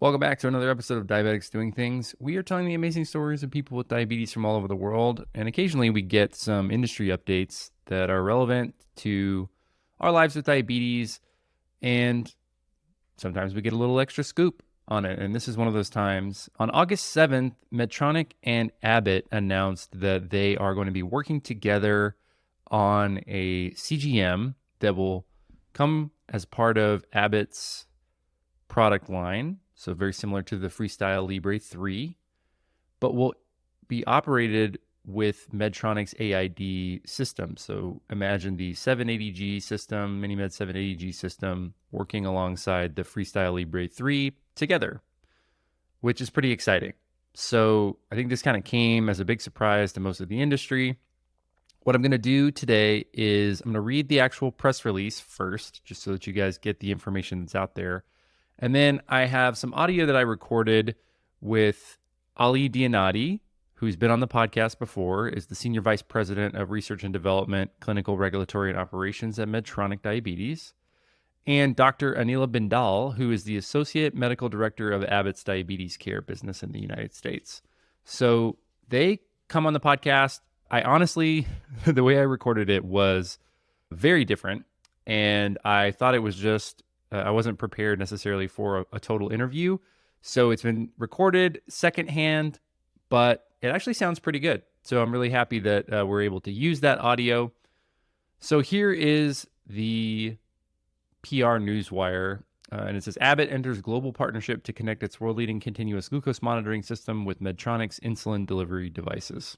Welcome back to another episode of Diabetics Doing Things. We are telling the amazing stories of people with diabetes from all over the world, and occasionally we get some industry updates that are relevant to our lives with diabetes, and sometimes we get a little extra scoop on it, and this is one of those times. On August 7th, Medtronic and Abbott announced that they are going to be working together on a CGM that will come as part of Abbott's product line. So very similar to the Freestyle Libre 3, but will be operated with Medtronic's AID system. So imagine the 780G system, MiniMed 780G system, working alongside the Freestyle Libre 3 together, which is pretty exciting. So I think this kind of came as a big surprise to most of the industry. What I'm going to do today is I'm going to read the actual press release first, just so that you guys get the information that's out there. And then I have some audio that I recorded with Ali Dianaty, who's been on the podcast before, is the Senior Vice President of Research and Development, Clinical Regulatory and Operations at Medtronic Diabetes, and Dr. Anila Bindal, who is the Associate Medical Director of Abbott's Diabetes Care business in the United States. So they come on the podcast. I honestly, the way I recorded it was very different, and I thought it was just I wasn't prepared necessarily for a total interview. So it's been recorded secondhand, but it actually sounds pretty good. So I'm really happy that we're able to use that audio. So here is the PR newswire. And it says, Abbott enters global partnership to connect its world-leading continuous glucose monitoring system with Medtronic's insulin delivery devices.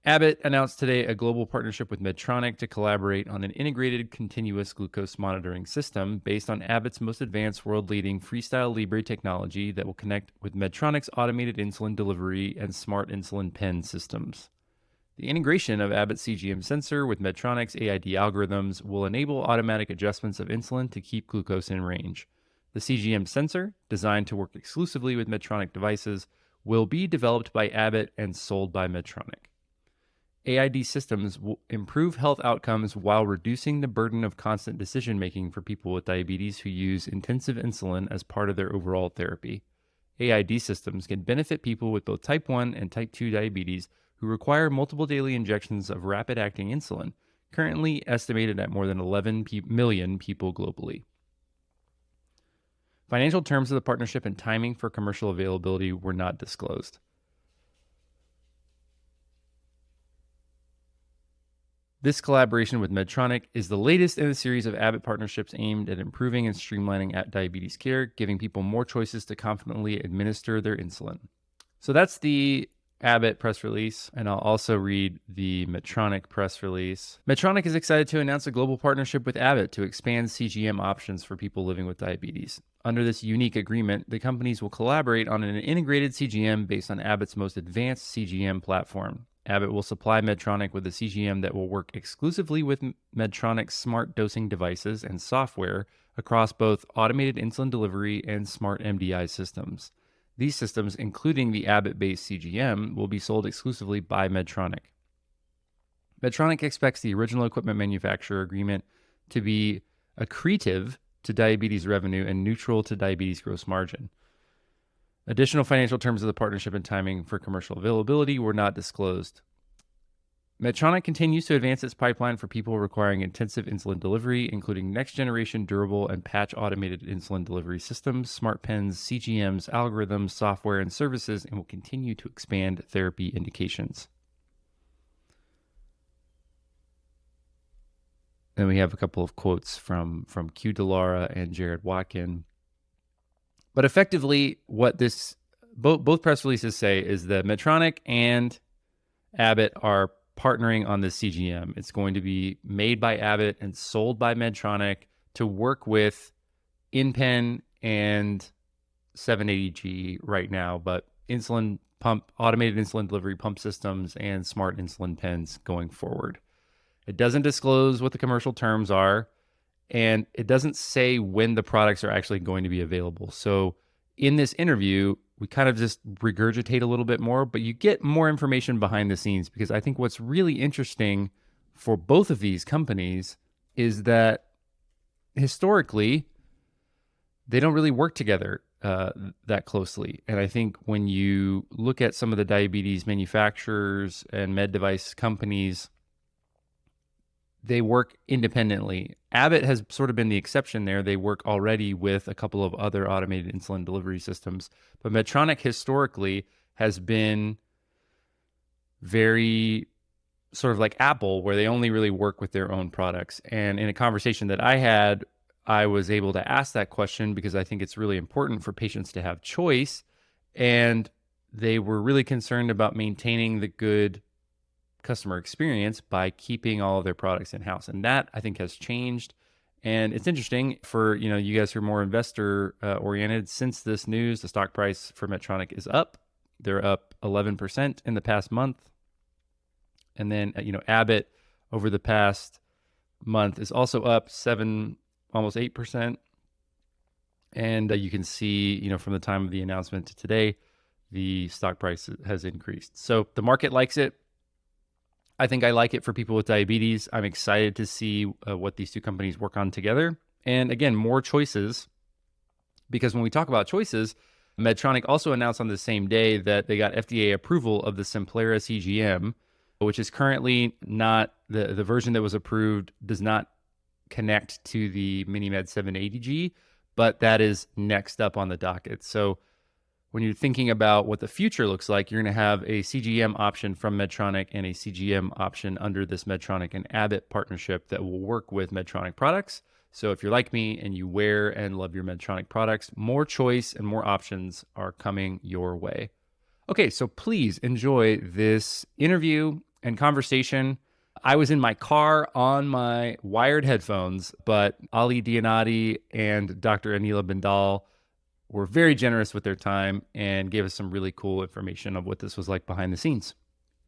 Abbott announced today a global partnership with Medtronic to collaborate on an integrated continuous glucose monitoring system based on Abbott's most advanced world-leading Freestyle Libre technology that will connect with Medtronic's automated insulin delivery and smart insulin pen systems. The integration of Abbott's CGM sensor with Medtronic's AID algorithms will enable automatic adjustments of insulin to keep glucose in range. The CGM sensor, designed to work exclusively with Medtronic devices, will be developed by Abbott and sold by Medtronic. AID systems will improve health outcomes while reducing the burden of constant decision-making for people with diabetes who use intensive insulin as part of their overall therapy. AID systems can benefit people with both type 1 and type 2 diabetes who require multiple daily injections of rapid-acting insulin, currently estimated at more than 11 million people globally. Financial terms of the partnership and timing for commercial availability were not disclosed. This collaboration with Medtronic is the latest in a series of Abbott partnerships aimed at improving and streamlining diabetes care, giving people more choices to confidently administer their insulin. So that's the Abbott press release, and I'll also read the Medtronic press release. Medtronic is excited to announce a global partnership with Abbott to expand CGM options for people living with diabetes. Under this unique agreement, the companies will collaborate on an integrated CGM based on Abbott's most advanced CGM platform. Abbott will supply Medtronic with a CGM that will work exclusively with Medtronic's smart dosing devices and software across both automated insulin delivery and smart MDI systems. These systems, including the Abbott-based CGM, will be sold exclusively by Medtronic. Medtronic expects the original equipment manufacturer agreement to be accretive to diabetes revenue and neutral to diabetes gross margin. Additional financial terms of the partnership and timing for commercial availability were not disclosed. Medtronic continues to advance its pipeline for people requiring intensive insulin delivery, including next-generation durable and patch automated insulin delivery systems, smart pens, CGMs, algorithms, software, and services, and will continue to expand therapy indications. Then we have a couple of quotes from Q Delara and Jared Watkin. But effectively, what both press releases say is that Medtronic and Abbott are partnering on this CGM. It's going to be made by Abbott and sold by Medtronic to work with InPen and 780G right now, but insulin pump, automated insulin delivery pump systems and smart insulin pens going forward. It doesn't disclose what the commercial terms are, and it doesn't say when the products are actually going to be available. So in this interview, we kind of just regurgitate a little bit more, but you get more information behind the scenes, because I think what's really interesting for both of these companies is that historically, they don't really work together that closely. And I think when you look at some of the diabetes manufacturers and med device companies, they work independently. Abbott has sort of been the exception there. They work already with a couple of other automated insulin delivery systems. But Medtronic historically has been very sort of like Apple, where they only really work with their own products. And in a conversation that I had, I was able to ask that question because I think it's really important for patients to have choice. And they were really concerned about maintaining the good customer experience by keeping all of their products in-house. And that, I think, has changed. And it's interesting for, you guys who are more investor oriented. Since this news, the stock price for Medtronic is up. They're up 11% in the past month. And then, Abbott over the past month is also up 7, almost 8%. And you can see, from the time of the announcement to today, the stock price has increased. So the market likes it. I think I like it for people with diabetes. I'm excited to see what these two companies work on together. And again, more choices, because when we talk about choices, Medtronic also announced on the same day that they got FDA approval of the Simplera CGM, which is currently not, the version that was approved does not connect to the MiniMed 780G, but that is next up on the docket. So when you're thinking about what the future looks like, you're going to have a CGM option from Medtronic and a CGM option under this Medtronic and Abbott partnership that will work with Medtronic products. So if you're like me and you wear and love your Medtronic products, more choice and more options are coming your way. Okay, so please enjoy this interview and conversation. I was in my car on my wired headphones, but Ali Dianaty and Dr. Anila Bindal were very generous with their time and gave us some really cool information of what this was like behind the scenes.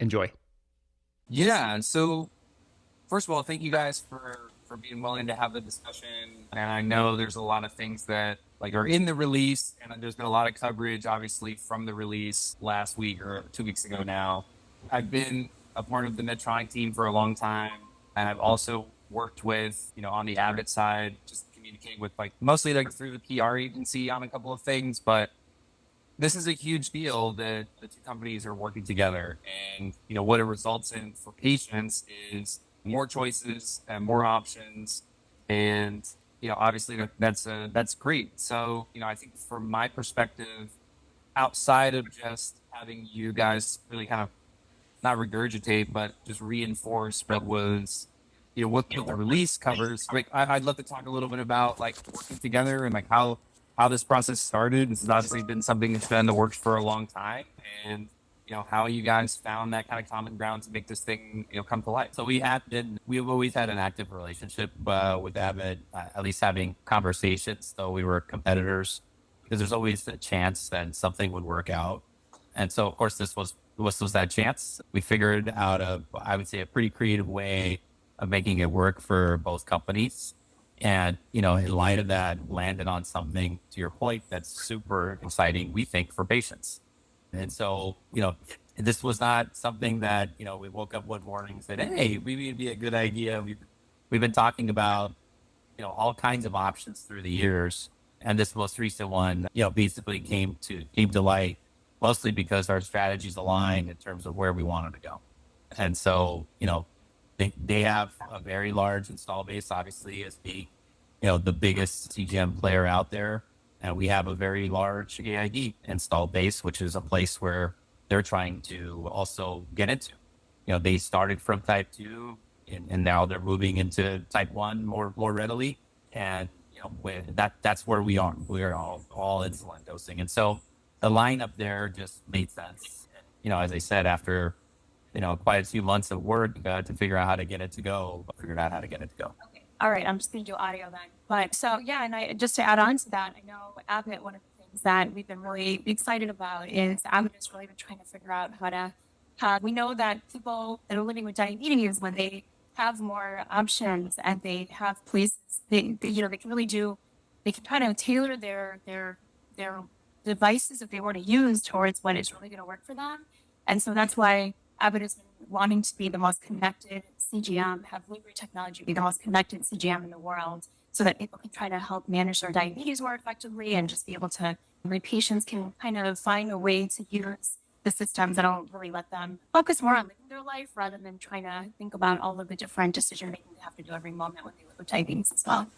Enjoy. Yeah. So first of all, thank you guys for being willing to have the discussion. And I know there's a lot of things that are in the release, and there's been a lot of coverage, obviously, from the release last week or 2 weeks ago now. I've been a part of the Medtronic team for a long time, and I've also worked with, on the Abbott side, just communicating with mostly through the PR agency on a couple of things, but this is a huge deal that the two companies are working together. And, what it results in for patients is more choices and more options. And, obviously that's great. So, I think from my perspective, outside of just having you guys really kind of not regurgitate, but just reinforce what was, what the release covers. I'd love to talk a little bit about working together and how this process started. This has obviously been something that's been in the works for a long time, and how you guys found that kind of common ground to make this thing come to life. So we've always had an active relationship with Abbott, at least having conversations, though we were competitors, because there's always a chance that something would work out. And so, of course, this was that chance. We figured out I would say, a pretty creative way of making it work for both companies. And, in light of that, landed on something, to your point, that's super exciting, we think, for patients. And so, this was not something that, we woke up one morning and said, hey, maybe it'd be a good idea. We've been talking about, all kinds of options through the years. And this most recent one, basically came to light, mostly because our strategies aligned in terms of where we wanted to go. And so, they have a very large install base, obviously, as the biggest CGM player out there. And we have a very large AID install base, which is a place where they're trying to also get into. They started from type 2 and now they're moving into type 1 more readily. And, that's where we are. We're all insulin dosing. And so the lineup there just made sense. As I said, after quite a few months of work to figure out how to get it to go. Figured out how to get it to go. Okay. All right. I'm just going to do audio then. But so, yeah, and just to add on to that, I know Abbott, one of the things that we've been really excited about is Abbott has really been trying to figure out we know that people that are living with diabetes, when they have more options and they have places, they can really they can kind of tailor their devices that they want to use towards what is really going to work for them. And so that's why Abbott has been wanting to be the most connected CGM, have Libre technology be the most connected CGM in the world, so that people can try to help manage their diabetes more effectively and just be able to, my patients can kind of find a way to use the systems that'll really let them focus more on living their life rather than trying to think about all of the different decision making they have to do every moment when they live with diabetes as well.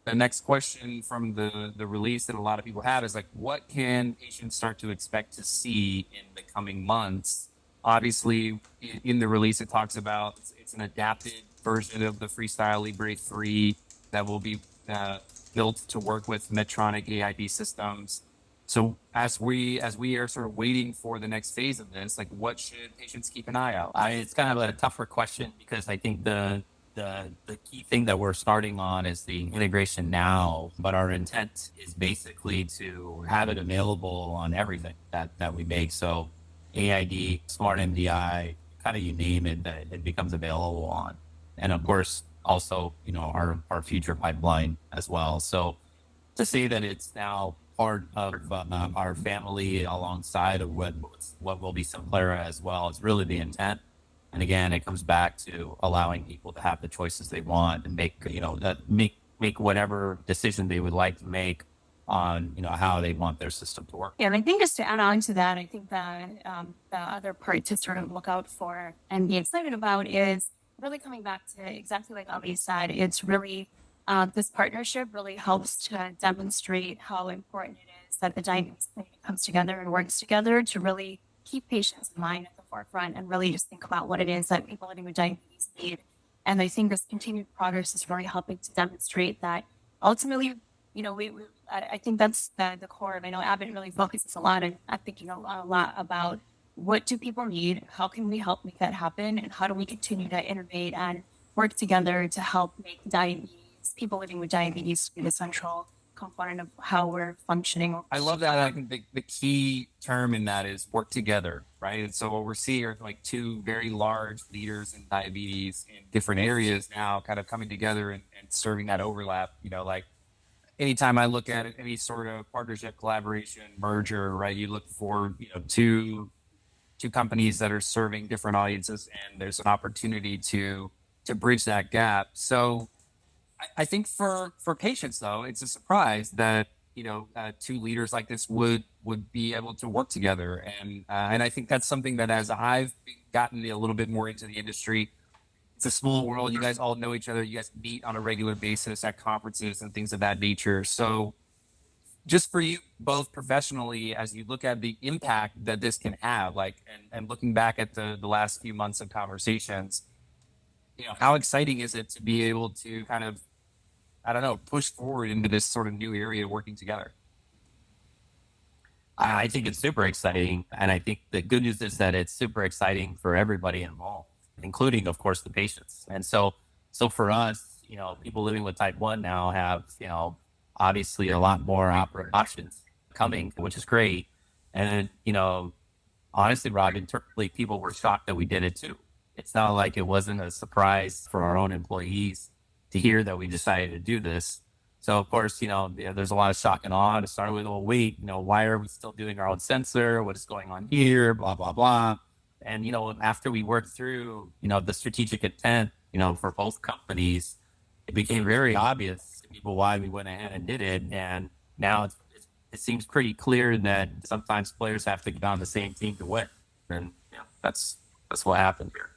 The next question from the release that a lot of people have is like, what can patients start to expect to see in the coming months? Obviously, in the release, it talks about it's an adapted version of the Freestyle Libre 3 that will be built to work with Medtronic AID systems. So as we are sort of waiting for the next phase of this, like what should patients keep an eye out? It's kind of a tougher question because I think the key thing that we're starting on is the integration now, but our intent is basically to have it available on everything that we make. So AID, Smart MDI, kind of you name it, that it becomes available on. And of course, also, our future pipeline as well. So to say that it's now part of our family alongside of what will be Simplera as well, is really the intent. And again, it comes back to allowing people to have the choices they want and make whatever decision they would like to make on, how they want their system to work. Yeah, and I think just to add on to that, I think that the other part to sort of look out for and be excited about is really coming back to exactly like Ali said. It's really this partnership really helps to demonstrate how important it is that the diabetes community comes together and works together to really keep patients in mind at the forefront and really just think about what it is that people living with diabetes need. And I think this continued progress is really helping to demonstrate that ultimately, I think that's the core of, I know Abbott really focuses a lot, and I'm thinking a lot about what do people need, how can we help make that happen, and how do we continue to innovate and work together to help make people living with diabetes be the central component of how we're functioning. I love that. I think the key term in that is work together, right? And so what we're seeing are like two very large leaders in diabetes in different areas now kind of coming together and serving that overlap. Like anytime I look at it, any sort of partnership, collaboration, merger, right? You look for, two companies that are serving different audiences, and there's an opportunity to bridge that gap. So I think for patients, though, it's a surprise that two leaders like this would be able to work together, and I think that's something that as I've gotten a little bit more into the industry, it's a small world. You guys all know each other. You guys meet on a regular basis at conferences and things of that nature. So, just for you both professionally, as you look at the impact that this can have, and looking back at the last few months of conversations, how exciting is it to be able to kind of, I don't know, push forward into this sort of new area working together? I think it's super exciting. And I think the good news is that it's super exciting for everybody involved, including, of course, the patients. And so for us, people living with type 1 now have, obviously a lot more options coming, which is great. And, honestly, Rob, internally, people were shocked that we did it too. It's not like it wasn't a surprise for our own employees to hear that we decided to do this. So of course, there's a lot of shock and awe. To start with, well, wait, why are we still doing our own sensor? What is going on here? Blah, blah, blah. And, after we worked through, the strategic intent, for both companies, it became very obvious to people why we went ahead and did it. And now it seems pretty clear that sometimes players have to get on the same team to win. And that's what happened here.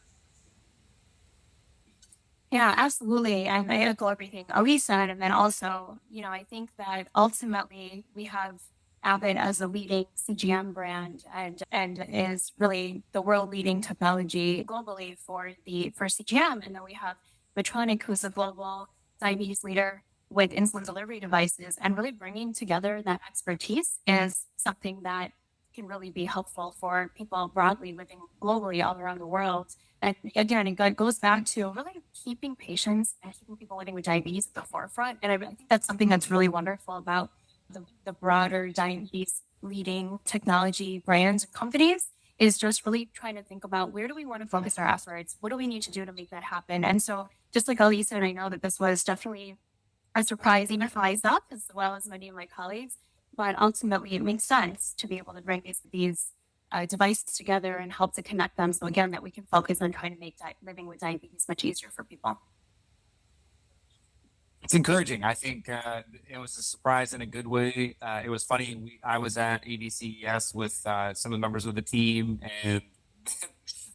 Yeah, absolutely. And I echo everything Ali said. And then also, I think that ultimately we have Abbott as a leading CGM brand and is really the world leading technology globally for CGM. And then we have Medtronic, who's a global diabetes leader with insulin delivery devices, and really bringing together that expertise is something that can really be helpful for people broadly living globally all around the world. And again, it goes back to really keeping patients and keeping people living with diabetes at the forefront. And I think that's something that's really wonderful about the broader diabetes leading technology brands and companies, is just really trying to think about where do we want to focus our efforts? What do we need to do to make that happen? And so just like Ali said, I know that this was definitely a surprise even for myself as well as many of my colleagues. But ultimately, it makes sense to be able to bring these devices together and help to connect them. So again, that we can focus on trying to make living with diabetes much easier for people. It's encouraging. I think it was a surprise in a good way. It was funny. I was at ADCES with some of the members of the team, and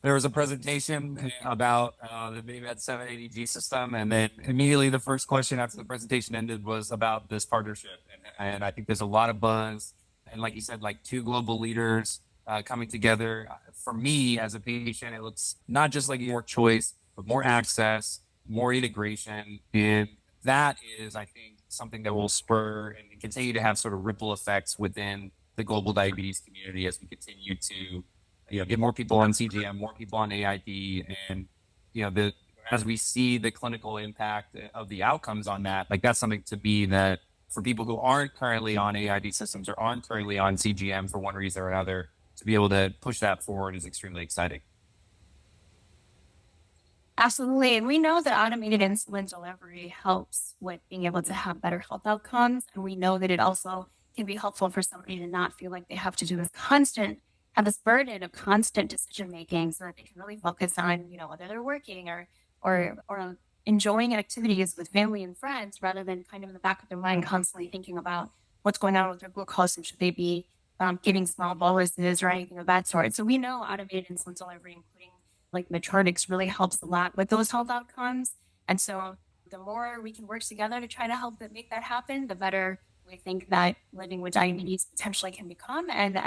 there was a presentation about the Med 780G system, and then immediately the first question after the presentation ended was about this partnership. And I think there's a lot of buzz, and like you said, like two global leaders coming together. For me as a patient, it looks not just like more choice, but more access, more integration, and that is, I think, something that will spur and continue to have sort of ripple effects within the global diabetes community as we continue to get more people on CGM, more people on AID, and as we see the clinical impact of the outcomes on that, like that's something to be that for people who aren't currently on AID systems or aren't currently on CGM for one reason or another, to be able to push that forward is extremely exciting. Absolutely. And we know that automated insulin delivery helps with being able to have better health outcomes. And we know that it also can be helpful for somebody to not feel like they have to do have this burden of constant decision making so that they can really focus on, whether they're working or enjoying activities with family and friends rather than kind of in the back of their mind constantly thinking about what's going on with their glucose and should they be giving small boluses or anything of that sort. So we know automated insulin delivery, including like Medtronic, really helps a lot with those health outcomes. And so the more we can work together to try to help make that happen, the better we think that living with diabetes potentially can become. And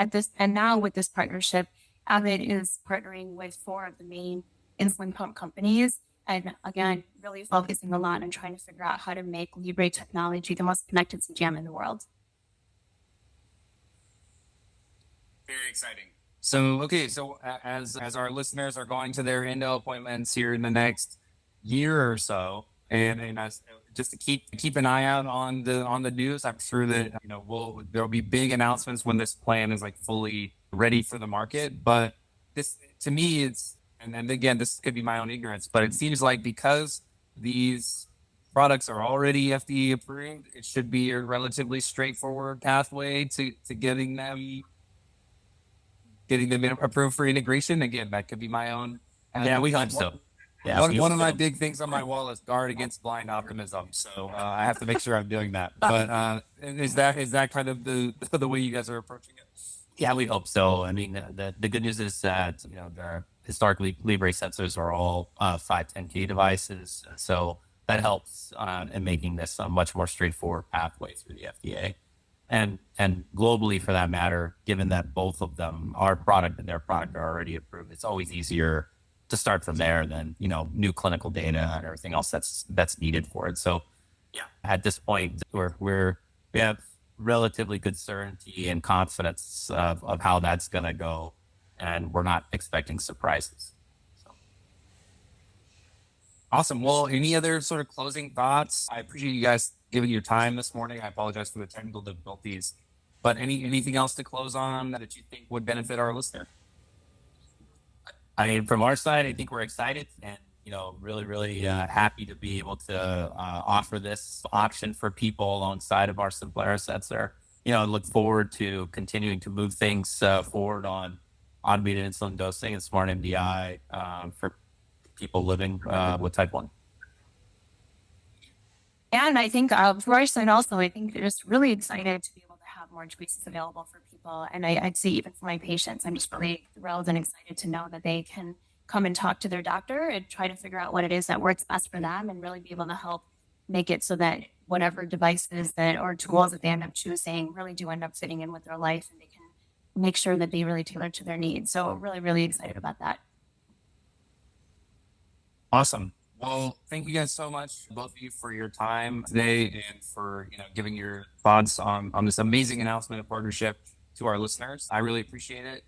now with this partnership, Abbott is partnering with 4 of the main insulin pump companies. And again, really focusing a lot on trying to figure out how to make Libre technology the most connected CGM in the world. Very exciting. So, okay, so as our listeners are going to their endo appointments here in the next year or so, and as just to keep an eye out on the news, I'm sure that there'll be big announcements when this plan is like fully ready for the market. But this, to me, and again, this could be my own ignorance, but it seems like because these products are already FDA approved, it should be a relatively straightforward pathway to getting them approved for integration. Again, that could be my own. Yeah, we hope so. Yeah, one of my big things on my wall is guard against blind optimism. So I have to make sure I'm doing that. But is that kind of the way you guys are approaching it? Yeah, we hope so. I mean, the good news is that the historically Libre sensors are all 510K devices, so that helps in making this a much more straightforward pathway through the FDA. And globally, for that matter, given that both of them, our product and their product, are already approved, it's always easier to start from there than new clinical data and everything else that's needed for it. So, yeah, at this point, we have relatively good certainty and confidence of how that's going to go, and we're not expecting surprises. So. Awesome. Well, any other sort of closing thoughts? I appreciate you guys giving your time this morning. I apologize for the technical difficulties, but anything else to close on that you think would benefit our listener? I mean, from our side, I think we're excited and really, really happy to be able to offer this option for people alongside of our Simplera sensor. Look forward to continuing to move things forward on automated insulin dosing and smart MDI for people living with type 1. And I think for our side also, I think they're just really excited to be able to have more choices available for people. And I'd say even for my patients, I'm just really thrilled and excited to know that they can come and talk to their doctor and try to figure out what it is that works best for them and really be able to help make it so that whatever devices or tools that they end up choosing really do end up fitting in with their life, and they can make sure that they really tailor to their needs. So really, really excited about that. Awesome. Well, thank you guys so much, both of you, for your time today and for giving your thoughts on this amazing announcement of partnership to our listeners. I really appreciate it.